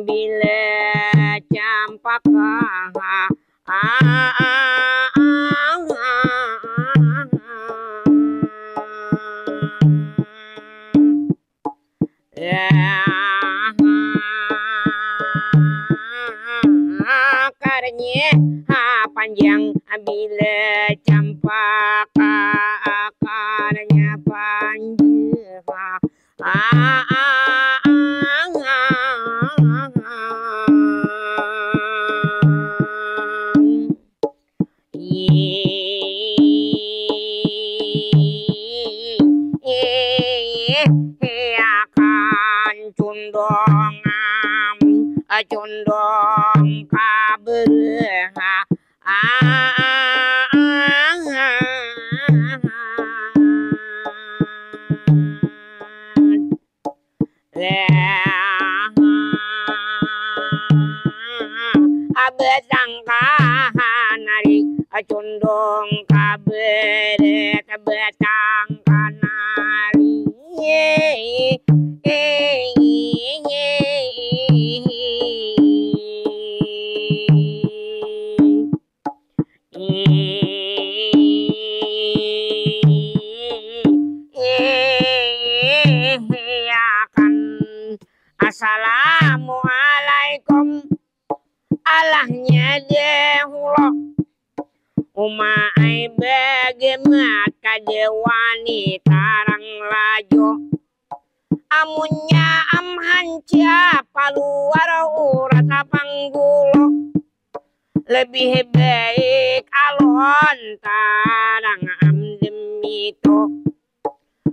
bila campaka akarnya panjang bila campaka akarnya panjang akan condong kaberha betangkan nari condong kabere betangkan nari Assalamualaikum Allahnya dehulok umai begemat kade wanita rang lajo amunnya amhanca paluar urat panggulo lebih baik alon tarang am demito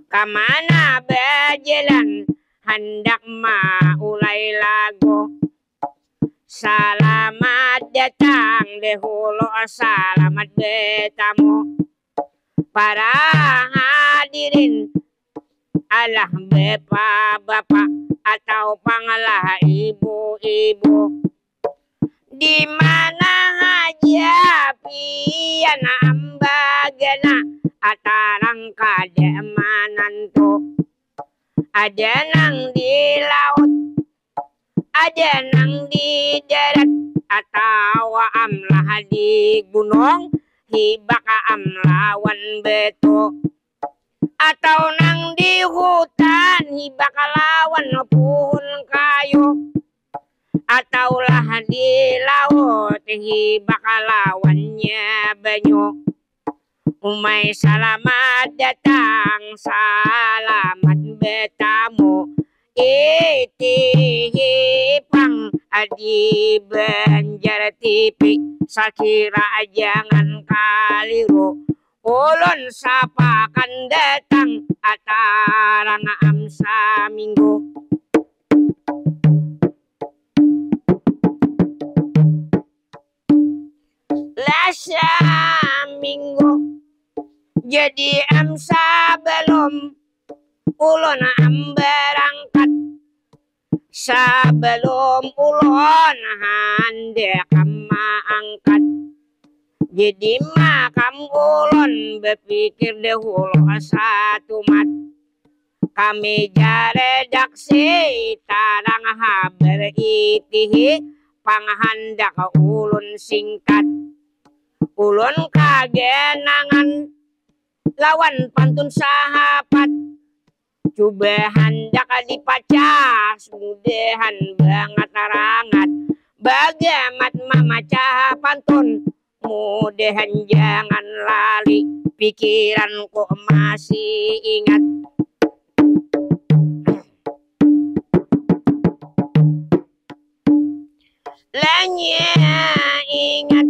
kamana berjalan hendak maulai lago selamat datang dehulu selamat bertamu para hadirin Allah bapak-bapak atau panglah ibu-ibu di mana aja pian ambagana atarang kademanan tuh ada nang di laut ada nang di darat atau amlah di gunung hibaka amlawan beto atau nang di hutan hibaka lawan pohon kayu ataulah di laut hibaka lawannya banyu umay selamat datang selamat bertamu itihipang adi Banjar TV sakira jangan kaliru ulun sapakan datang atarang amsa minggu lasa minggu jadi amsa belum ulun berangkat sebelum ulun handek angkat jadi makam ulun berpikir dahulu satu mat kami jaredaksi tarang haber itihi panghandak ulun singkat ulun kagenangan lawan pantun sahabat coba hendak dipacas mudahan banget rangat bagamat mamaca pantun mudahan jangan lali pikiranku masih ingat lanya ingat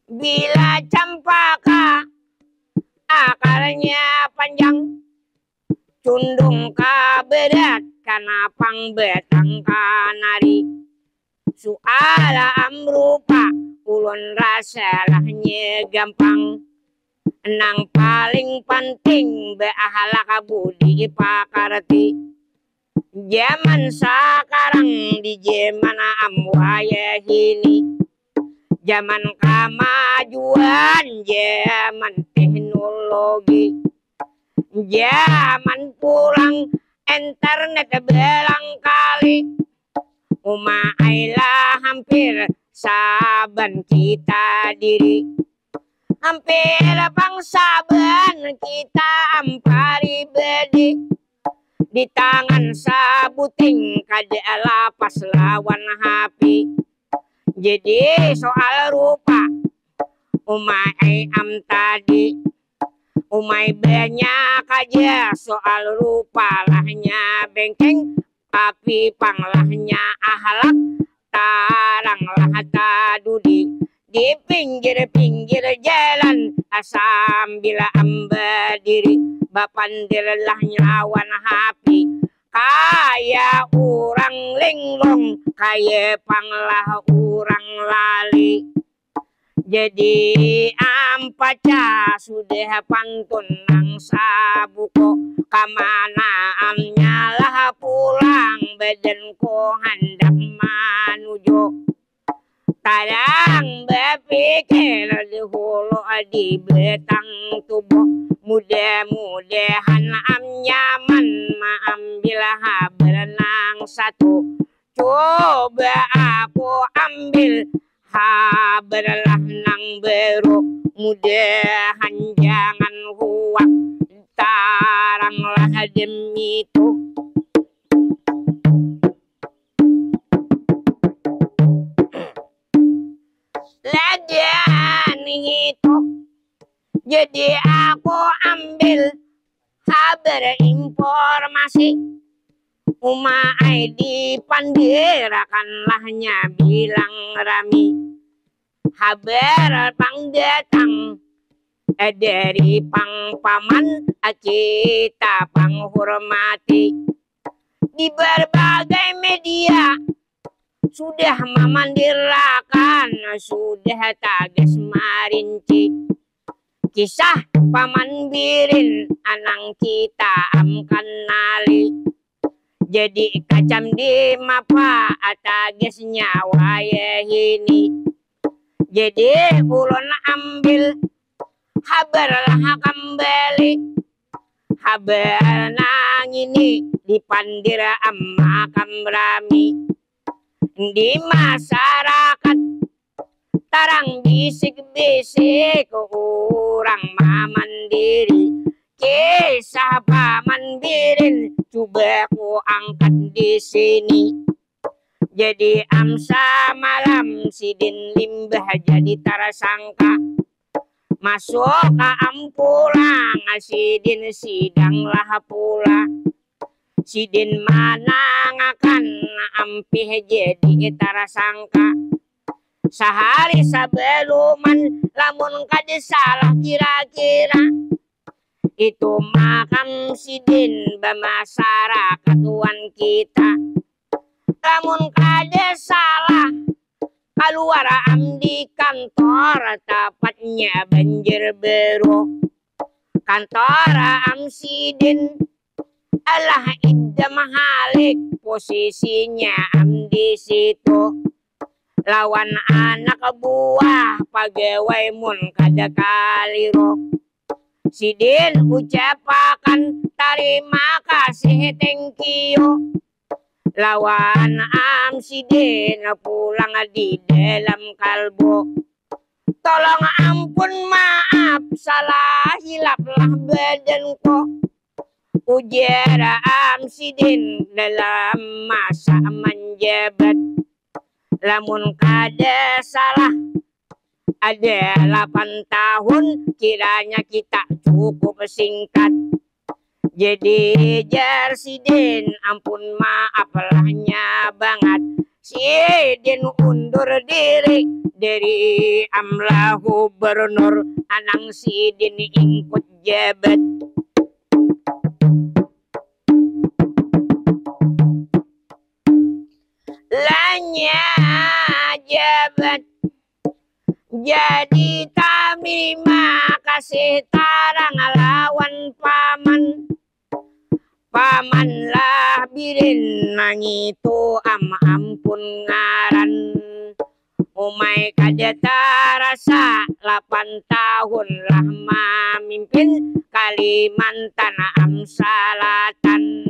bila campaka akarnya panjang cundung kaberat karena pang betang kanari soala amrupa ulun rasalahnya gampang nang paling penting beahlak budi pakarti zaman sekarang di zaman amwaya ini zaman kemajuan zaman teknologi zaman pulang internet belang kali Umailah hampir saban kita diri, hampir pangsaban kita ampari bedi. Di tangan sabuting kada lapas lawan hapi. Jadi soal rupa umai am tadi, umai banyak aja soal rupa lahnya bengkeng, tapi panglahnya ahlak taranglah tadudi. Di pinggir-pinggir jalan sambil amba diri, bapandirlah lawan hapi. Kaya orang linglung, kaya panglah orang lali. Jadi ampaca sudah pantun nang sabuko, kamana amnyalah pulang badanku hendak manujo. Kadang berpikir dahulu di betang tubuh, mudah-mudahan am nyaman ambil berenang satu. Coba aku ambil berlah nang beru, mudahan jangan huak taranglah demi itu. Lagian itu jadi aku ambil kabar informasi, umai dipandirakanlahnya bilang rami. Kabar pang datang dari pang paman kita panghormati. Di berbagai media sudah memandirakan, sudah tagas marinci. Kisah paman birin anang kita amkan nali. Jadi kacam di mapa atagesnya waya ini. Jadi ulun ambil kabarlah kembali. Kabar nang ini dipandira amma kamrami. Di masyarakat tarang bisik-bisik orang mandiri. Kisah paman birin coba ku angkat di sini. Jadi amsa malam sidin limbah jadi tarasangka. Masuk ke ampulang sidin sidanglah pula. Sidin manangakan ampih jadi tarasangka. Sehari sebelum lamun kada salah kira-kira, itu makan sidin bermasyarakat wan kita. Lamun kada salah keluar di kantor tepatnya banjir beru. Kantor sidin alah idam halik, posisinya di situ. Lawan anak buah pegawai mun kada kaliro. Sidin ucapakan terima kasih thank you. Lawan sidin pulang di dalam kalbu. Tolong ampun maaf salah hilaplah badanku. Ujar sidin dalam masa menjabat. Lamun kada salah ada 8 tahun, kiranya kita cukup singkat. Jadi jar sidin ampun maaf lahnya banget. Sidin undur diri dari amlah gubernur, anang sidin ingkut jabat. Lanya jabat jadi terima kasih tarang lawan paman. Paman lah birin nang itu ampun ngaran. Umay kada tarasa 8 tahun lah memimpin Kalimantan Selatan.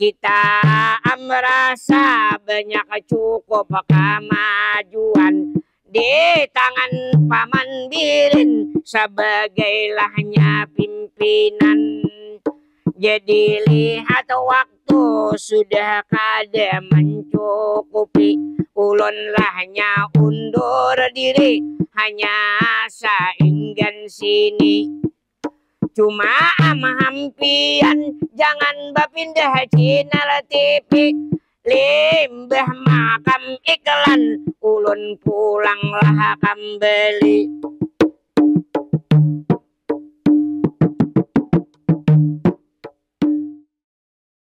kita merasa banyak cukup kemajuan di tangan Paman Birin sebagai lahnya pimpinan. Jadi lihat waktu sudah kada mencukupi, ulun lahnya undur diri hanya sainggan sini. Cuma hampian jangan bapindah channel TV, limbah makam iklan ulun pulanglah kembali.